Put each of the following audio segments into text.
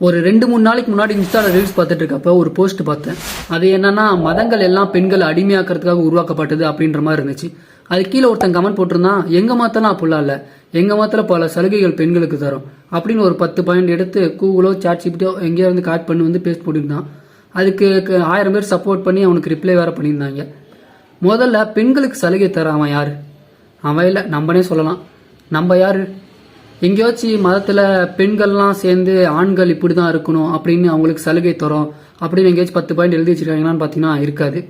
ஒரு 2-3 நாளைக்கு முன்னாடி இன்ஸ்டால ரீல்ஸ் பார்த்துட்டு இருக்கப்ப ஒரு போஸ்ட் பார்த்தேன். அது என்னன்னா, மதங்கள் எல்லாம் பெண்கள் அடிமையாக்குறதுக்காக உருவாக்கப்பட்டது அப்படின்ற மாதிரி இருந்துச்சு. அது கீழே ஒருத்தன் கமெண்ட் போட்டிருந்தான், எங்க மதத்தெல்லாம் அப்படிலாம் இல்ல, எங்க மதத்துல பல சலுகைகள் பெண்களுக்கு தரும் அப்படின்னு ஒரு 10 பாயிண்ட் எடுத்து கூகுளோ சாட்ஜிபிட்டோ எங்கேயோ வந்து காட் பண்ணி வந்து பேஸ்ட் போட்டிருந்தான். அதுக்கு 1000 பேர் சப்போர்ட் பண்ணி அவனுக்கு ரிப்ளை வேற பண்ணியிருந்தாங்க. முதல்ல பெண்களுக்கு சலுகை தர அவன் யாரு? அவன் இல்லை, நம்மனே சொல்லலாம். நம்ம யாரு? எங்கேயாச்சும் மதத்துல பெண்கள்லாம் சேர்ந்து ஆண்கள் இப்படிதான் இருக்கணும் அப்படின்னு அவங்களுக்கு சலுகை தரோம் அப்படின்னு எங்கேயாச்சும் 10 பாயிண்ட் எழுதி வச்சிருக்காங்களான்னு பார்த்தீங்கன்னா இருக்காது.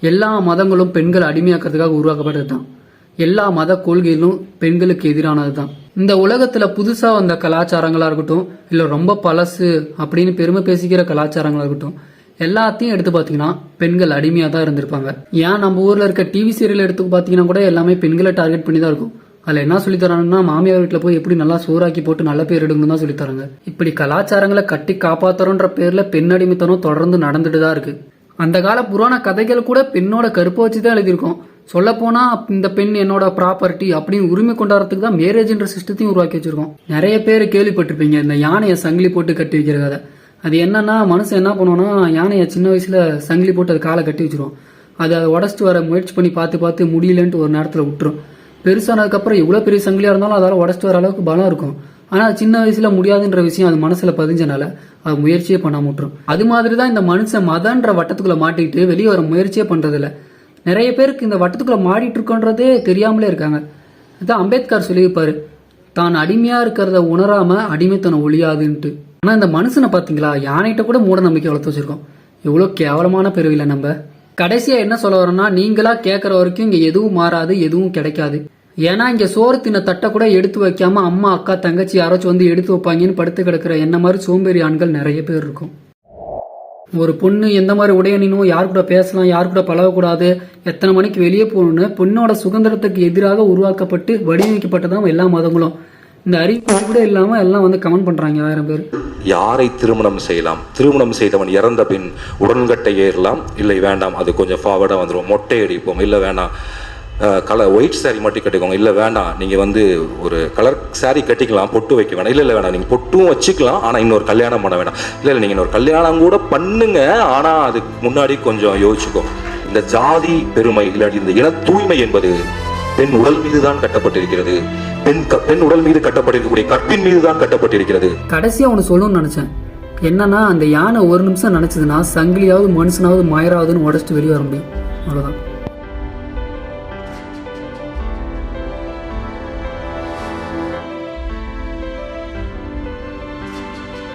எல்லா மதங்களும் பெண்கள் அடிமையாக்கிறதுக்காக உருவாக்கப்பட்டது தான். எல்லா மத கொள்கைகளும் பெண்களுக்கு எதிரானது தான். இந்த உலகத்துல புதுசா வந்த கலாச்சாரங்களா இருக்கட்டும், இல்ல ரொம்ப பழசு அப்படின்னு பெருமை பேசிக்கிற கலாச்சாரங்களா இருக்கட்டும், எல்லாத்தையும் எடுத்து பாத்தீங்கன்னா பெண்கள் அடிமையா தான் இருந்திருப்பாங்க. ஏன் நம்ம ஊர்ல இருக்க டிவி சீரியல் எடுத்து பாத்தீங்கன்னா கூட எல்லாமே பெண்களை டார்கெட் பண்ணி தான் இருக்கும். அதுல என்ன சொல்லி தராங்கன்னா, மாமியார் வீட்டுல போய் எப்படி நல்லா சோறாக்கி போட்டு நல்ல பேர் எடுக்கணும் தான் சொல்லி தராங்க. இப்படி கலாச்சாரங்களை கட்டி காப்பாத்துறோன்ற பேர்ல பெண் அடிமைத்தனம் தொடர்ந்து நடந்துட்டு தான் இருக்கு. அந்த கால புராண கதைகள் கூட பெண்ணோட கருப்பை வச்சுதான் எழுதியிருக்கோம். சொல்ல போனா இந்த பெண் என்னோட ப்ராப்பர்ட்டி அப்படின்னு உரிமை கொண்டாடுறதுக்கு தான் மேரேஜ்ன்ற சிஸ்டத்தையும் உருவாக்கி வச்சிருக்கோம். நிறைய பேர் கேள்விப்பட்டிருப்பீங்க இந்த யானையை சங்கிலி போட்டு கட்டி வைக்கிற கதை. அது என்னன்னா, மனுஷன் என்ன பண்ணுவோம்னா, யானையை சின்ன வயசுல சங்கிலி போட்டு அது காலை கட்டி வச்சிருவோம். அதை உடச்சிட்டு வர முயற்சி பண்ணி பார்த்து முடியலன்ட்டு ஒரு நேரத்துல விட்டுரும். பெருசானதுக்கப்புறம் எவ்வளவு பெரிய சங்கிலியா இருந்தாலும் அதால உடச்சிட்டு வர அளவுக்கு பலம் இருக்கும். ஆனா சின்ன வயசுல முடியாதுன்ற விஷயம் அது மனசுல பதிஞ்சனால அது முயற்சியே பண்ணாம விட்டுரும். அது மாதிரிதான் இந்த மனுஷன் மதன்ற வட்டத்துக்குள்ள மாட்டிக்கிட்டு வெளியே வர முயற்சியே பண்றது இல்ல. நிறைய பேருக்கு இந்த வட்டத்துக்குள்ள மாட்டிட்டு இருக்கோன்றதே தெரியாமலே இருக்காங்க. அதான் அம்பேத்கர் சொல்லியிருப்பாரு, தான் அடிமையா இருக்கிறத உணராம அடிமைத்தனம் ஒழியாதுன்ட்டு. ஆனா இந்த மனுஷனை பாத்தீங்களா, யானைகிட்ட கூட மூட நம்பிக்கை வளர்த்து வச்சிருக்கோம். எவ்வளவு கேவலமான பிறவில நம்ம. கடைசியா என்ன சொல்ல வரோம்னா, நீங்களா கேட்கற வரைக்கும் இங்க எதுவும் மாறாது, எதுவும் கிடைக்காது. ஏன்னா இங்க சோறு தின்ன தட்டை கூட எடுத்து வைக்காம அம்மா அக்கா தங்கச்சி யாராச்சும் வந்து எடுத்து வைப்பாங்கன்னு படுத்து கிடக்குற என்ன மாதிரி சோம்பேறி ஆண்கள் நிறைய பேர் இருக்கும். ஒரு பொண்ணு எந்த மாதிரி உடையணும், யார் கூட பேசலாம், யார் கூட பழகக்கூடாது, எத்தனை மணிக்கு வெளியே போகணும்னு பொண்ணோட சுதந்திரத்துக்கு எதிராக உருவாக்கப்பட்டு வடிவமைக்கப்பட்டதான் எல்லா மதங்களும். இந்த அறிவு கூட இல்லாம எல்லாம் வந்து கமெண்ட் பண்றாங்க 1000 பேர். யாரை திருமணம் செய்யலாம்? திருமணம் செய்தவன் இறந்த பின் உடன்கட்டை ஏறலாம், இல்லை வேண்டாம் அது கொஞ்சம் ஃபார்வர்டா வந்துடும், மொட்டை அடிப்போம், இல்லை வேண்டாம் கலர் ஒயிட் சாரி மட்டும் கட்டிக்கோங்க, இல்லை வேண்டாம் நீங்கள் வந்து ஒரு கலர் சாரி கட்டிக்கலாம், பொட்டு வைக்க வேணாம், இல்லை வேணாம் நீங்கள் பொட்டும் வச்சுக்கலாம் ஆனால் இன்னொரு கல்யாணம் பண்ண வேணாம், இல்லை நீங்கள் இன்னொரு கல்யாணம் கூட பண்ணுங்க ஆனால் அதுக்கு முன்னாடி கொஞ்சம் யோசிச்சுக்கோ. இந்த ஜாதி பெருமை இல்லாட்டி இந்த இன தூய்மை என்பது பெண் உடல் மீது தான் கட்டப்பட்டிருக்கிறது. பெண் உடல் மீது கட்டப்பட்டிருக்கக்கூடிய கற்பின் மீது தான் கட்டப்பட்டிருக்கிறது. கடைசியா ஒன்று சொல்லணும்னு நினைச்சேன். என்னன்னா, அந்த யானை ஒரு நிமிஷம் நினைச்சதுன்னா சங்கிலியாவது மனுஷனாவது மாயராவதுன்னு உடச்சிட்டு வெளியே வர முடியும். அவ்வளவுதான்.